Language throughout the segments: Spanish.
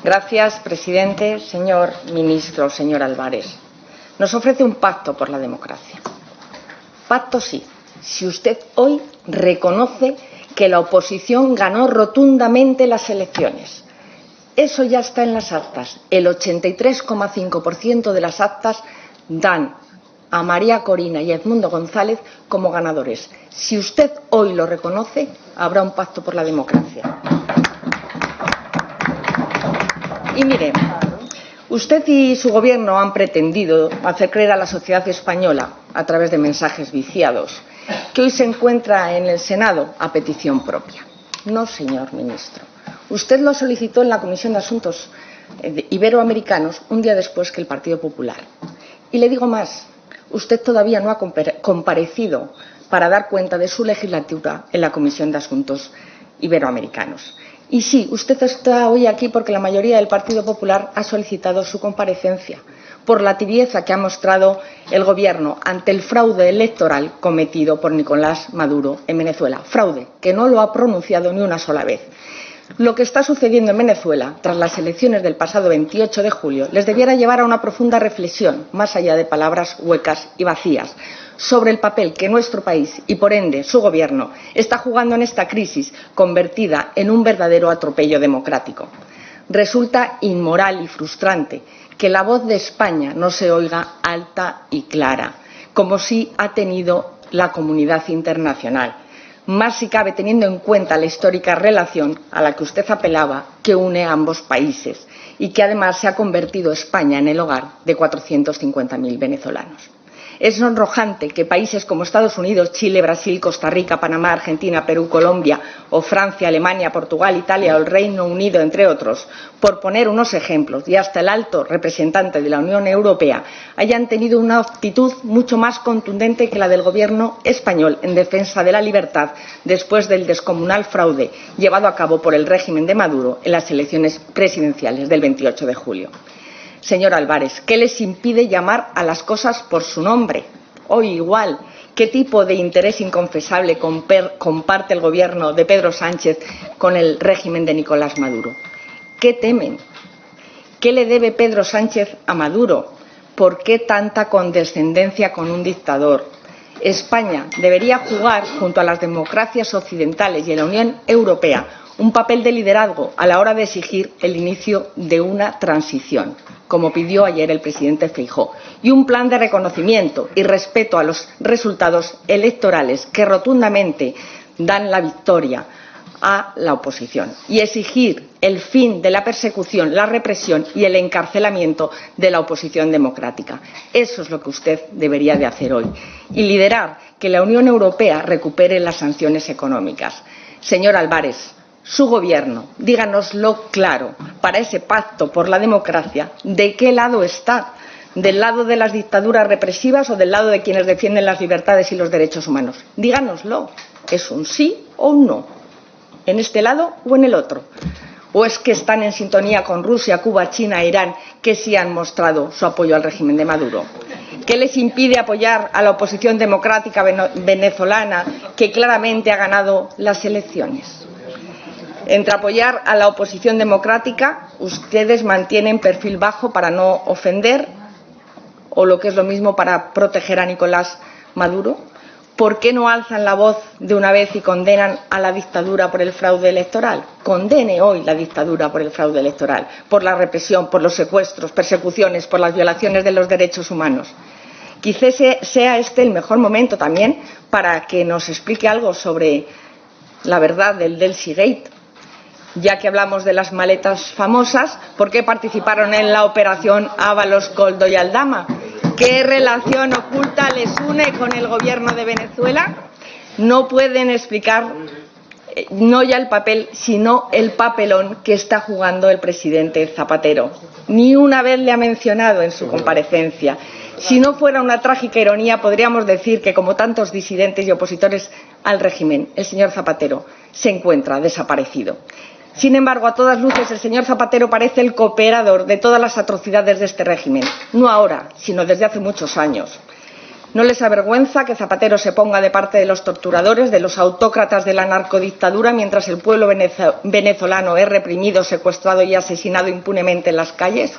Gracias, presidente. Señor ministro, señor Álvarez, nos ofrece un pacto por la democracia. Pacto sí, si usted hoy reconoce que la oposición ganó rotundamente las elecciones. Eso ya está en las actas. El 83,5% de las actas dan a María Corina y a Edmundo González como ganadores. Si usted hoy lo reconoce, habrá un pacto por la democracia. Y mire, usted y su gobierno han pretendido hacer creer a la sociedad española, a través de mensajes viciados, que hoy se encuentra en el Senado a petición propia. No, señor ministro. Usted lo solicitó en la Comisión de Asuntos Iberoamericanos un día después que el Partido Popular. Y le digo más, usted todavía no ha comparecido para dar cuenta de su legislatura en la Comisión de Asuntos Iberoamericanos. Y sí, usted está hoy aquí porque la mayoría del Partido Popular ha solicitado su comparecencia por la tibieza que ha mostrado el Gobierno ante el fraude electoral cometido por Nicolás Maduro en Venezuela. Fraude que no lo ha pronunciado ni una sola vez. Lo que está sucediendo en Venezuela, tras las elecciones del pasado 28 de julio, les debiera llevar a una profunda reflexión, más allá de palabras huecas y vacías, sobre el papel que nuestro país y, por ende, su Gobierno está jugando en esta crisis convertida en un verdadero atropello democrático. Resulta inmoral y frustrante que la voz de España no se oiga alta y clara, como sí ha tenido la comunidad internacional. Más si cabe teniendo en cuenta la histórica relación a la que usted apelaba que une a ambos países y que además se ha convertido España en el hogar de 450.000 venezolanos. Es sonrojante que países como Estados Unidos, Chile, Brasil, Costa Rica, Panamá, Argentina, Perú, Colombia o Francia, Alemania, Portugal, Italia o el Reino Unido, entre otros, por poner unos ejemplos, y hasta el alto representante de la Unión Europea, hayan tenido una actitud mucho más contundente que la del Gobierno español en defensa de la libertad después del descomunal fraude llevado a cabo por el régimen de Maduro en las elecciones presidenciales del 28 de julio. Señor Álvarez, ¿qué les impide llamar a las cosas por su nombre? Hoy igual, ¿qué tipo de interés inconfesable comparte el Gobierno de Pedro Sánchez con el régimen de Nicolás Maduro? ¿Qué temen? ¿Qué le debe Pedro Sánchez a Maduro? ¿Por qué tanta condescendencia con un dictador? España debería jugar, junto a las democracias occidentales y a la Unión Europea, un papel de liderazgo a la hora de exigir el inicio de una transición, como pidió ayer el presidente Feijóo, y un plan de reconocimiento y respeto a los resultados electorales que rotundamente dan la victoria a la oposición, y exigir el fin de la persecución, la represión y el encarcelamiento de la oposición democrática. Eso es lo que usted debería de hacer hoy, y liderar que la Unión Europea recupere las sanciones económicas. Señor Álvarez, su Gobierno, díganoslo claro, para ese pacto por la democracia, ¿de qué lado está? ¿Del lado de las dictaduras represivas o del lado de quienes defienden las libertades y los derechos humanos? Díganoslo. ¿Es un sí o un no? ¿En este lado o en el otro? ¿O es que están en sintonía con Rusia, Cuba, China e Irán, que sí han mostrado su apoyo al régimen de Maduro? ¿Qué les impide apoyar a la oposición democrática venezolana, que claramente ha ganado las elecciones? Entre apoyar a la oposición democrática, ustedes mantienen perfil bajo para no ofender, o lo que es lo mismo, para proteger a Nicolás Maduro. ¿Por qué no alzan la voz de una vez y condenan a la dictadura por el fraude electoral? Condene hoy la dictadura por el fraude electoral, por la represión, por los secuestros, persecuciones, por las violaciones de los derechos humanos. Quizás sea este el mejor momento también para que nos explique algo sobre la verdad del Delsigate. Ya que hablamos de las maletas famosas, ¿por qué participaron en la operación Ábalos, Koldo y Aldama? ¿Qué relación oculta les une con el Gobierno de Venezuela? No pueden explicar no ya el papel, sino el papelón que está jugando el presidente Zapatero. Ni una vez le ha mencionado en su comparecencia. Si no fuera una trágica ironía, podríamos decir que, como tantos disidentes y opositores al régimen, el señor Zapatero se encuentra desaparecido. Sin embargo, a todas luces, el señor Zapatero parece el cooperador de todas las atrocidades de este régimen, no ahora, sino desde hace muchos años. ¿No les avergüenza que Zapatero se ponga de parte de los torturadores, de los autócratas de la narcodictadura, mientras el pueblo venezolano es reprimido, secuestrado y asesinado impunemente en las calles?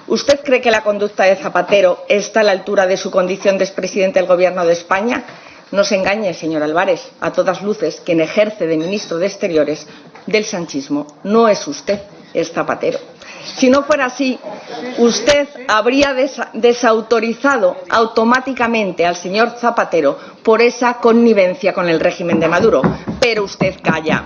¿Usted cree que la conducta de Zapatero está a la altura de su condición de expresidente del Gobierno de España? No se engañe, señor Álvarez, a todas luces, quien ejerce de ministro de Exteriores del sanchismo no es usted, es Zapatero. Si no fuera así, usted habría desautorizado automáticamente al señor Zapatero por esa connivencia con el régimen de Maduro. Pero usted calla.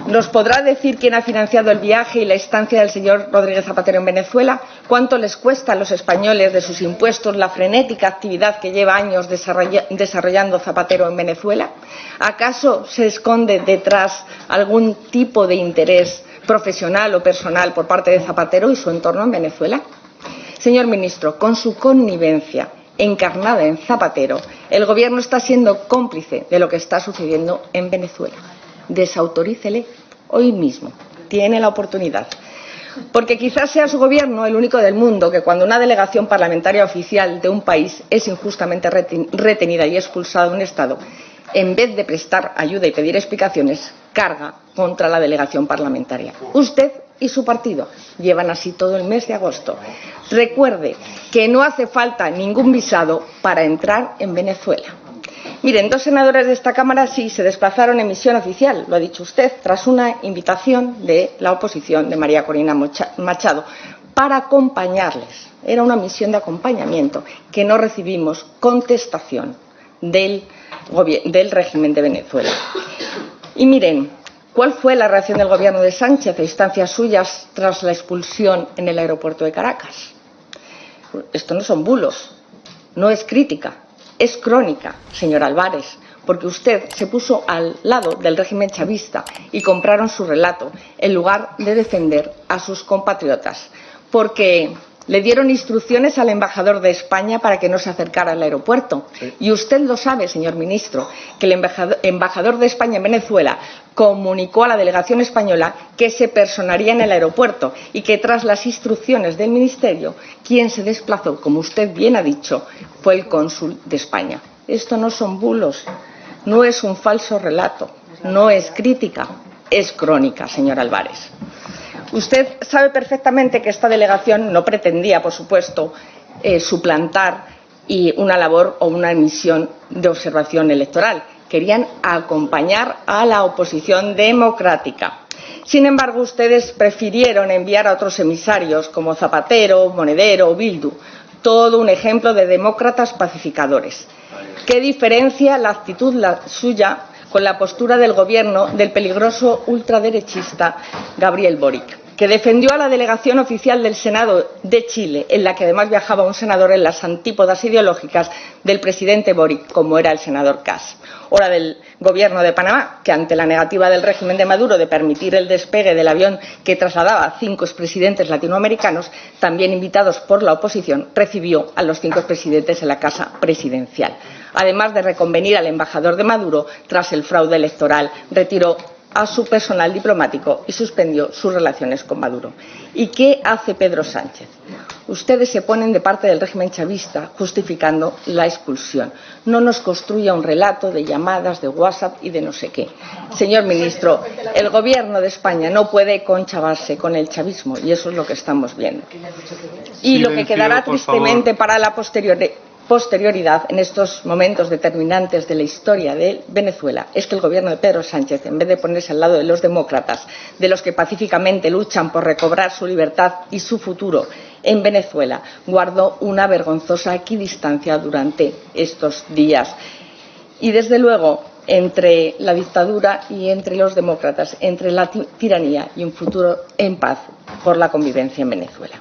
¿Nos podrá decir quién ha financiado el viaje y la estancia del señor Rodríguez Zapatero en Venezuela? ¿Cuánto les cuesta a los españoles de sus impuestos la frenética actividad que lleva años desarrollando Zapatero en Venezuela? ¿Acaso se esconde detrás algún tipo de interés profesional o personal por parte de Zapatero y su entorno en Venezuela? Señor ministro, con su connivencia encarnada en Zapatero, el Gobierno está siendo cómplice de lo que está sucediendo en Venezuela. Desautorícele hoy mismo. Tiene la oportunidad. Porque quizás sea su Gobierno el único del mundo que, cuando una delegación parlamentaria oficial de un país es injustamente retenida y expulsada de un Estado, en vez de prestar ayuda y pedir explicaciones, carga contra la delegación parlamentaria. Usted y su partido llevan así todo el mes de agosto. Recuerde que no hace falta ningún visado para entrar en Venezuela. Miren, 2 senadores de esta Cámara sí se desplazaron en misión oficial, lo ha dicho usted, tras una invitación de la oposición de María Corina Machado para acompañarles. Era una misión de acompañamiento que no recibimos contestación del régimen de Venezuela. Y miren, ¿cuál fue la reacción del Gobierno de Sánchez a instancias suyas tras la expulsión en el aeropuerto de Caracas? Esto no son bulos, no es crítica. Es crónica, señor Álvarez, porque usted se puso al lado del régimen chavista y compraron su relato en lugar de defender a sus compatriotas, porque le dieron instrucciones al embajador de España para que no se acercara al aeropuerto. Sí. Y usted lo sabe, señor ministro, que el embajador de España en Venezuela comunicó a la delegación española que se personaría en el aeropuerto y que, tras las instrucciones del ministerio, quien se desplazó, como usted bien ha dicho, fue el cónsul de España. Esto no son bulos, no es un falso relato, no es crítica, es crónica, señor Álvarez. Usted sabe perfectamente que esta delegación no pretendía, por supuesto, suplantar una labor o una misión de observación electoral. Querían acompañar a la oposición democrática. Sin embargo, ustedes prefirieron enviar a otros emisarios como Zapatero, Monedero o Bildu, todo un ejemplo de demócratas pacificadores. ¿Qué diferencia la actitud suya con la postura del Gobierno del peligroso ultraderechista Gabriel Boric, que defendió a la delegación oficial del Senado de Chile, en la que además viajaba un senador en las antípodas ideológicas del presidente Boric, como era el senador Kass? O la del Gobierno de Panamá, que, ante la negativa del régimen de Maduro de permitir el despegue del avión que trasladaba a 5 expresidentes latinoamericanos, también invitados por la oposición, recibió a los 5 expresidentes en la Casa Presidencial. Además de reconvenir al embajador de Maduro tras el fraude electoral, retiró a su personal diplomático y suspendió sus relaciones con Maduro. ¿Y qué hace Pedro Sánchez? Ustedes se ponen de parte del régimen chavista justificando la expulsión. No nos construya un relato de llamadas, de WhatsApp y de no sé qué. Señor ministro, el Gobierno de España no puede conchavarse con el chavismo y eso es lo que estamos viendo. Y lo que quedará tristemente para la posterioridad en estos momentos determinantes de la historia de Venezuela es que el Gobierno de Pedro Sánchez, en vez de ponerse al lado de los demócratas, de los que pacíficamente luchan por recobrar su libertad y su futuro en Venezuela, guardó una vergonzosa equidistancia durante estos días. Y, desde luego, entre la dictadura y entre los demócratas, entre la tiranía y un futuro en paz por la convivencia en Venezuela.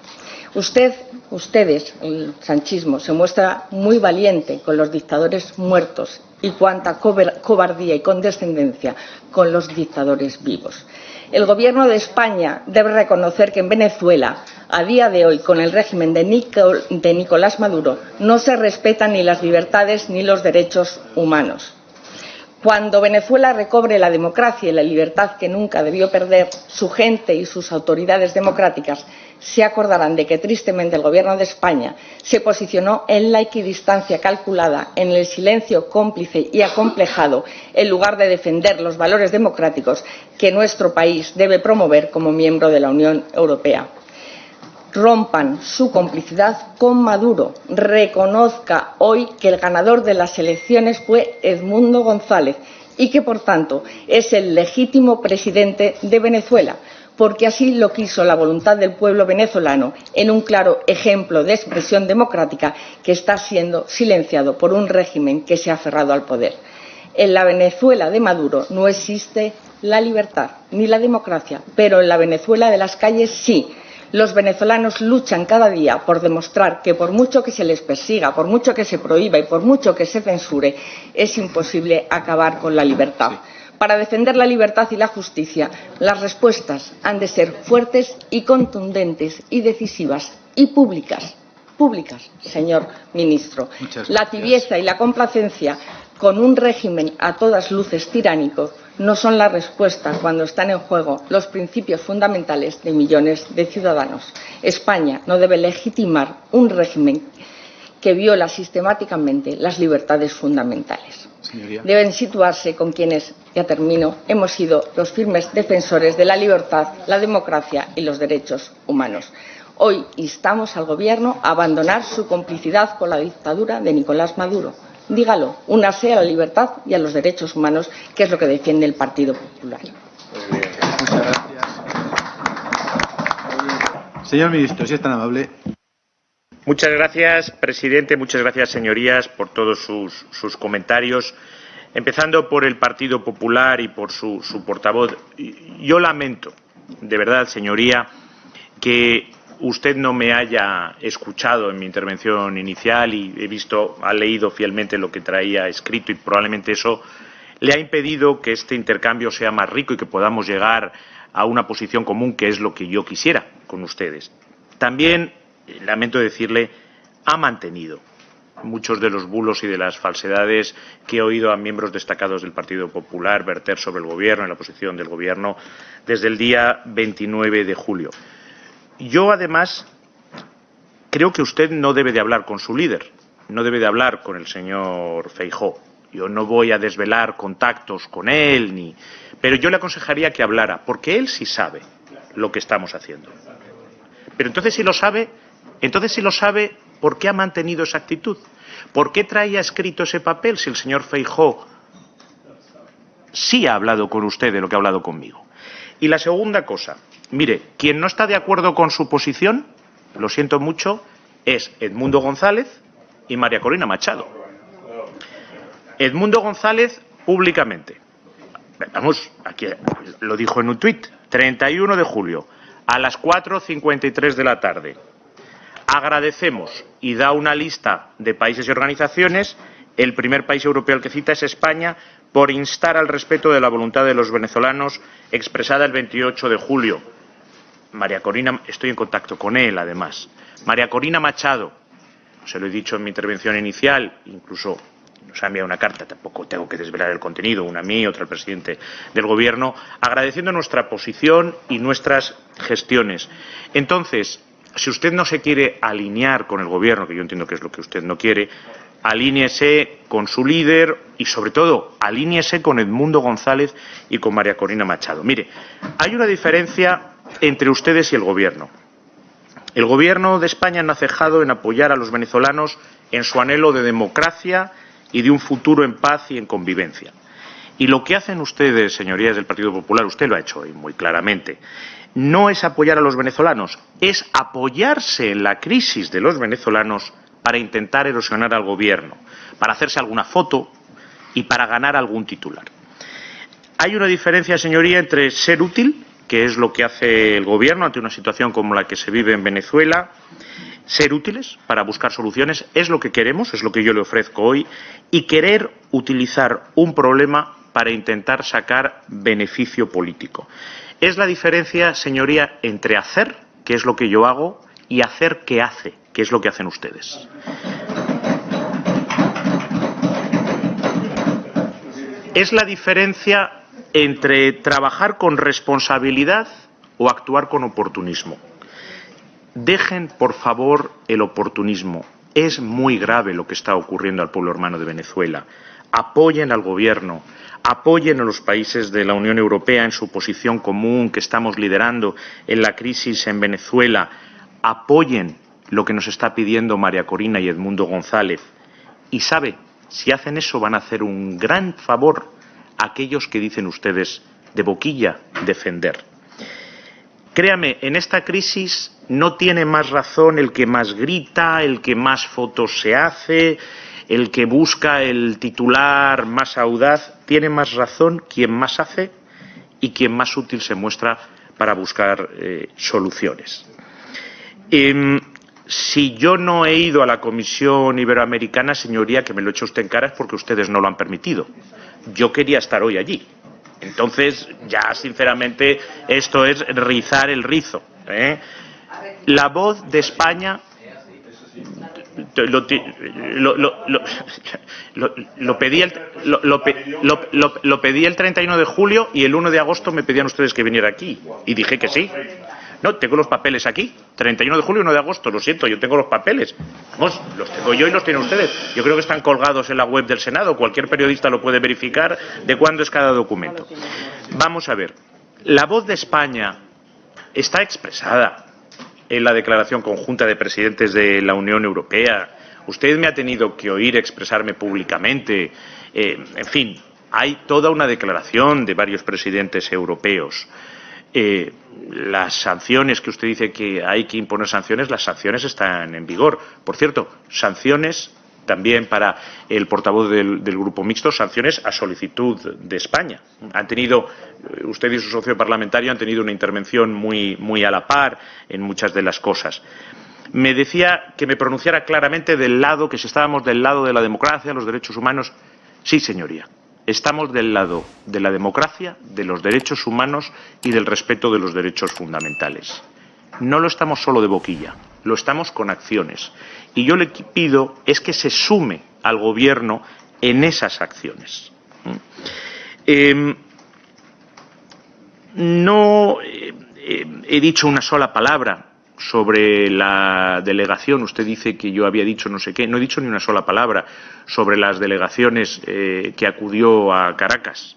Ustedes, el sanchismo, se muestra muy valiente con los dictadores muertos y cuánta cobardía y condescendencia con los dictadores vivos. El Gobierno de España debe reconocer que en Venezuela, a día de hoy, con el régimen de Nicolás Maduro, no se respetan ni las libertades ni los derechos humanos. Cuando Venezuela recobre la democracia y la libertad que nunca debió perder, su gente y sus autoridades democráticas se acordarán de que, tristemente, el Gobierno de España se posicionó en la equidistancia calculada, en el silencio cómplice y acomplejado, en lugar de defender los valores democráticos que nuestro país debe promover como miembro de la Unión Europea. Rompan su complicidad con Maduro. Reconozca hoy que el ganador de las elecciones fue Edmundo González y que, por tanto, es el legítimo presidente de Venezuela, porque así lo quiso la voluntad del pueblo venezolano, en un claro ejemplo de expresión democrática que está siendo silenciado por un régimen que se ha aferrado al poder. En la Venezuela de Maduro no existe la libertad ni la democracia, pero en la Venezuela de las calles sí. Los venezolanos luchan cada día por demostrar que, por mucho que se les persiga, por mucho que se prohíba y por mucho que se censure, es imposible acabar con la libertad. Para defender la libertad y la justicia, las respuestas han de ser fuertes y contundentes y decisivas y públicas. Públicas, señor ministro. La tibieza y la complacencia con un régimen a todas luces tiránico no son la respuesta cuando están en juego los principios fundamentales de millones de ciudadanos. España no debe legitimar un régimen que viola sistemáticamente las libertades fundamentales. Señoría. Deben situarse con quienes, ya termino, hemos sido los firmes defensores de la libertad, la democracia y los derechos humanos. Hoy instamos al Gobierno a abandonar su complicidad con la dictadura de Nicolás Maduro. Dígalo, únase a la libertad y a los derechos humanos, que es lo que defiende el Partido Popular. Muy bien. Muchas gracias. Señor ministro, si es tan amable. Muchas gracias, presidente. Muchas gracias, señorías, por todos sus comentarios. Empezando por el Partido Popular y por su portavoz. Yo lamento, de verdad, señoría, que usted no me haya escuchado en mi intervención inicial y ha leído fielmente lo que traía escrito y probablemente eso le ha impedido que este intercambio sea más rico y que podamos llegar a una posición común, que es lo que yo quisiera con ustedes. También, lamento decirle, ha mantenido muchos de los bulos y de las falsedades que he oído a miembros destacados del Partido Popular verter sobre el Gobierno y la posición del Gobierno desde el día 29 de julio. Yo, además, creo que usted no debe de hablar con su líder, no debe de hablar con el señor Feijóo. Yo no voy a desvelar contactos con él, pero yo le aconsejaría que hablara, porque él sí sabe lo que estamos haciendo. Pero entonces si lo sabe, ¿por qué ha mantenido esa actitud? ¿Por qué traía escrito ese papel si el señor Feijóo sí ha hablado con usted de lo que ha hablado conmigo? Y la segunda cosa, mire, quien no está de acuerdo con su posición, lo siento mucho, es Edmundo González y María Corina Machado. Edmundo González públicamente, vamos, aquí lo dijo en un tuit, 31 de julio, a las 4:53 de la tarde. Agradecemos, y da una lista de países y organizaciones. El primer país europeo al que cita es España, por instar al respeto de la voluntad de los venezolanos expresada el 28 de julio. María Corina, estoy en contacto con él, además. María Corina Machado, se lo he dicho en mi intervención inicial, incluso nos ha enviado una carta, tampoco tengo que desvelar el contenido, una a mí, otra al presidente del Gobierno, agradeciendo nuestra posición y nuestras gestiones. Entonces, si usted no se quiere alinear con el Gobierno, que yo entiendo que es lo que usted no quiere, alíñese con su líder y, sobre todo, alíñese con Edmundo González y con María Corina Machado. Mire, hay una diferencia entre ustedes y el Gobierno. El Gobierno de España no ha cejado en apoyar a los venezolanos en su anhelo de democracia y de un futuro en paz y en convivencia. Y lo que hacen ustedes, señorías del Partido Popular, usted lo ha hecho hoy muy claramente, no es apoyar a los venezolanos, es apoyarse en la crisis de los venezolanos para intentar erosionar al Gobierno, para hacerse alguna foto y para ganar algún titular. Hay una diferencia, señoría, entre ser útil, que es lo que hace el Gobierno ante una situación como la que se vive en Venezuela, ser útiles para buscar soluciones, es lo que queremos, es lo que yo le ofrezco hoy, y querer utilizar un problema para intentar sacar beneficio político. Es la diferencia, señoría, entre hacer, que es lo que yo hago, y hacer que hace, que es lo que hacen ustedes. es la diferencia entre trabajar con responsabilidad o actuar con oportunismo. Dejen, por favor, el oportunismo. Es muy grave lo que está ocurriendo al pueblo hermano de Venezuela. Apoyen al Gobierno, apoyen a los países de la Unión Europea en su posición común que estamos liderando en la crisis en Venezuela. Apoyen lo que nos está pidiendo María Corina y Edmundo González. Y sabe, si hacen eso van a hacer un gran favor a aquellos que dicen ustedes de boquilla defender. Créame, en esta crisis no tiene más razón el que más grita, el que más fotos se hace, el que busca el titular más audaz. Tiene más razón quien más hace y quien más útil se muestra para buscar soluciones. Si yo no he ido a la Comisión Iberoamericana, señoría, que me lo eche usted en cara, es porque ustedes no lo han permitido. Yo quería estar hoy allí. Entonces, ya sinceramente, esto es rizar el rizo, ¿eh? La Voz de España lo pedí el 31 de julio y el 1 de agosto me pedían ustedes que viniera aquí. Y dije que sí. No, tengo los papeles aquí. 31 de julio y 1 de agosto, lo siento, yo tengo los papeles. Vamos, los tengo yo y los tienen ustedes. Yo creo que están colgados en la web del Senado. Cualquier periodista lo puede verificar de cuándo es cada documento. Vamos a ver. La Voz de España está expresada en la declaración conjunta de presidentes de la Unión Europea. Usted me ha tenido que oír expresarme públicamente. En fin, hay toda una declaración de varios presidentes europeos. Las sanciones que usted dice que hay que imponer sanciones, las sanciones están en vigor. Por cierto, sanciones también para el portavoz del Grupo Mixto, sanciones a solicitud de España. Han tenido, usted y su socio parlamentario han tenido una intervención muy a la par en muchas de las cosas. Me decía que me pronunciara claramente del lado, que si estábamos del lado de la democracia, los derechos humanos. Sí, señoría. Estamos del lado de la democracia, de los derechos humanos y del respeto de los derechos fundamentales. No lo estamos solo de boquilla, lo estamos con acciones. Y yo le pido es que se sume al Gobierno en esas acciones. No he dicho una sola palabra sobre la delegación. Usted dice que yo había dicho no sé qué. No he dicho ni una sola palabra sobre las delegaciones que acudió a Caracas.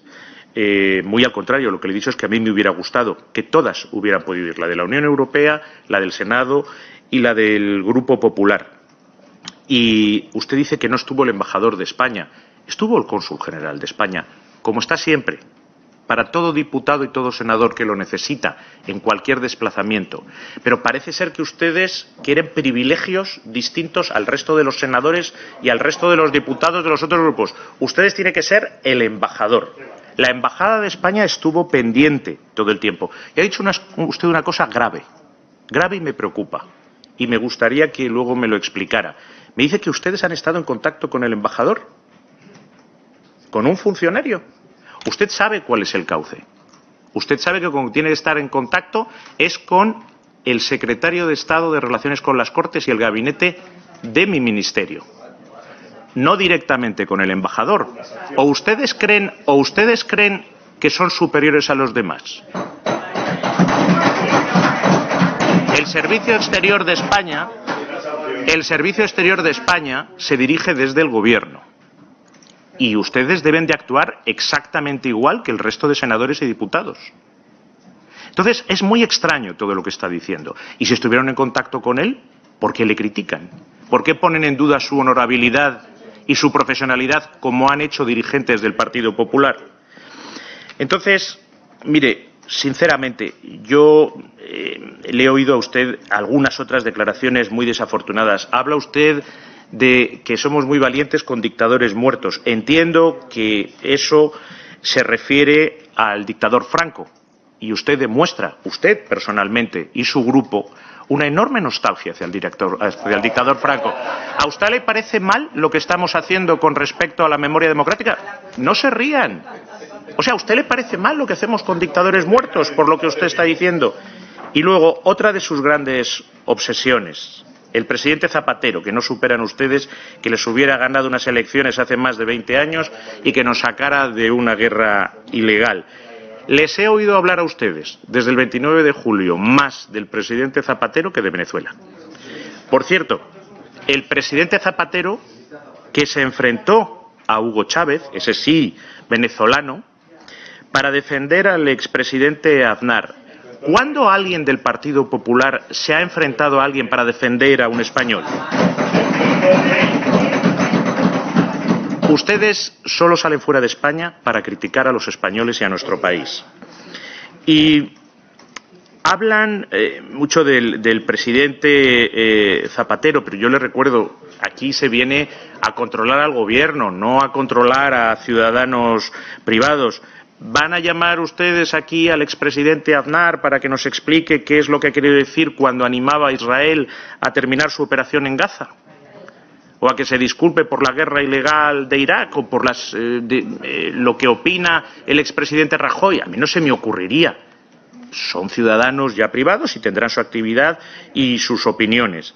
Muy al contrario, lo que le he dicho es que a mí me hubiera gustado que todas hubieran podido ir, la de la Unión Europea, la del Senado y la del Grupo Popular. Y usted dice que no estuvo el embajador de España. Estuvo el cónsul general de España, como está siempre, para todo diputado y todo senador que lo necesita en cualquier desplazamiento. Pero parece ser que ustedes quieren privilegios distintos al resto de los senadores y al resto de los diputados de los otros grupos. Ustedes tienen que ser el embajador. La Embajada de España estuvo pendiente todo el tiempo. Y ha dicho usted una cosa grave. Grave y me preocupa. Y me gustaría que luego me lo explicara. Me dice que ustedes han estado en contacto con el embajador, con un funcionario. Usted sabe cuál es el cauce. Usted sabe que con tiene que estar en contacto es con el secretario de Estado de Relaciones con las Cortes y el gabinete de mi ministerio. No directamente con el embajador. ¿O ustedes creen que son superiores a los demás? El Servicio Exterior de España se dirige desde el Gobierno. Y ustedes deben de actuar exactamente igual que el resto de senadores y diputados. Entonces, es muy extraño todo lo que está diciendo. Y si estuvieron en contacto con él, ¿por qué le critican? ¿Por qué ponen en duda su honorabilidad y su profesionalidad como han hecho dirigentes del Partido Popular? Entonces, mire, sinceramente, yo le he oído a usted algunas otras declaraciones muy desafortunadas. Habla usted de que somos muy valientes con dictadores muertos. Entiendo que eso se refiere al dictador Franco. Y usted demuestra, usted personalmente y su grupo, una enorme nostalgia hacia el dictador Franco. ¿A usted le parece mal lo que estamos haciendo con respecto a la memoria democrática? No se rían. O sea, ¿a usted le parece mal lo que hacemos con dictadores muertos, por lo que usted está diciendo? Y luego, otra de sus grandes obsesiones, El presidente Zapatero, que no superan ustedes, que les hubiera ganado unas elecciones hace más de 20 años y que nos sacara de una guerra ilegal. Les he oído hablar a ustedes desde el 29 de julio más del presidente Zapatero que de Venezuela. Por cierto, el presidente Zapatero, que se enfrentó a Hugo Chávez, ese sí venezolano, para defender al expresidente Aznar. ¿Cuándo alguien del Partido Popular se ha enfrentado a alguien para defender a un español? Ustedes solo salen fuera de España para criticar a los españoles y a nuestro país. Y hablan mucho del presidente Zapatero, pero yo les recuerdo, aquí se viene a controlar al gobierno, no a controlar a ciudadanos privados. ¿Van a llamar ustedes aquí al expresidente Aznar para que nos explique qué es lo que ha querido decir cuando animaba a Israel a terminar su operación en Gaza? ¿O a que se disculpe por la guerra ilegal de Irak o por lo que opina el expresidente Rajoy? A mí no se me ocurriría. Son ciudadanos ya privados y tendrán su actividad y sus opiniones.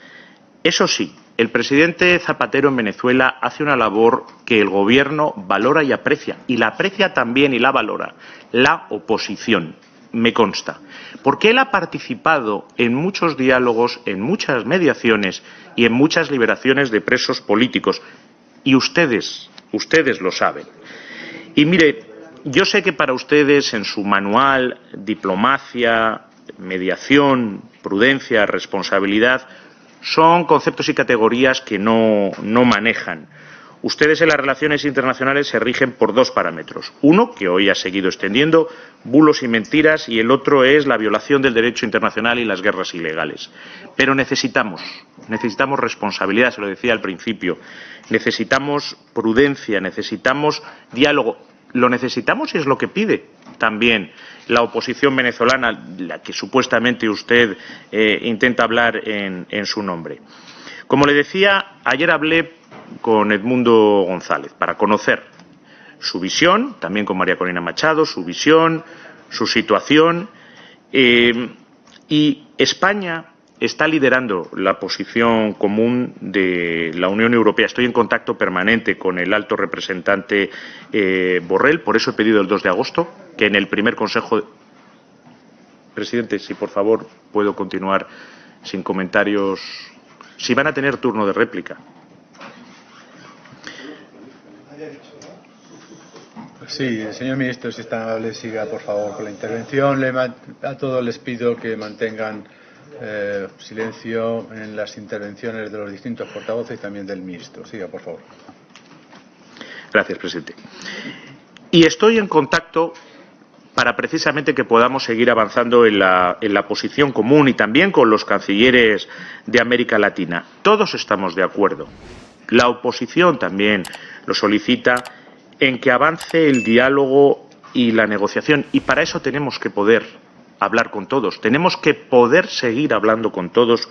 Eso sí, el presidente Zapatero en Venezuela hace una labor que el gobierno valora y aprecia. Y la aprecia también y la valora la oposición, me consta. Porque él ha participado en muchos diálogos, en muchas mediaciones y en muchas liberaciones de presos políticos. Y ustedes lo saben. Y mire, yo sé que para ustedes en su manual, diplomacia, mediación, prudencia, responsabilidad, son conceptos y categorías que no manejan. Ustedes en las relaciones internacionales se rigen por dos parámetros. Uno, que hoy ha seguido extendiendo, bulos y mentiras, y el otro es la violación del derecho internacional y las guerras ilegales. Pero necesitamos responsabilidad, se lo decía al principio, necesitamos prudencia, necesitamos diálogo. Lo necesitamos y es lo que pide también la oposición venezolana, la que supuestamente usted intenta hablar en su nombre. Como le decía, ayer hablé con Edmundo González para conocer su visión, también con María Corina Machado, su visión, su situación. Y España está liderando la posición común de la Unión Europea. Estoy en contacto permanente con el alto representante Borrell, por eso he pedido el 2 de agosto que en el primer Consejo... Presidente, si por favor puedo continuar sin comentarios. Si van a tener turno de réplica. Sí, señor ministro, si es tan amable, siga por favor con la intervención. A todos les pido que mantengan silencio en las intervenciones de los distintos portavoces y también del ministro. Siga, por favor. Gracias, presidente. Y estoy en contacto para precisamente que podamos seguir avanzando en la posición común y también con los cancilleres de América Latina. Todos estamos de acuerdo. La oposición también lo solicita en que avance el diálogo y la negociación. Y para eso tenemos que poder hablar con todos. Tenemos que poder seguir hablando con todos,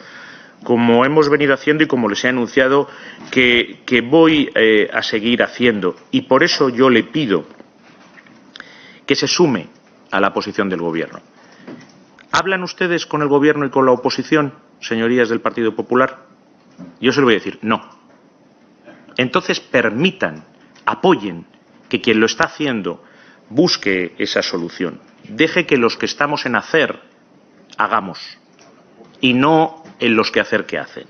como hemos venido haciendo y como les he anunciado que voy a seguir haciendo. Y por eso yo le pido que se sume a la posición del Gobierno. ¿Hablan ustedes con el Gobierno y con la oposición, señorías del Partido Popular? Yo se lo voy a decir, no. Entonces permitan, apoyen que quien lo está haciendo busque esa solución. Deje que los que estamos en hacer, hagamos, y no en los que hacer que hacen.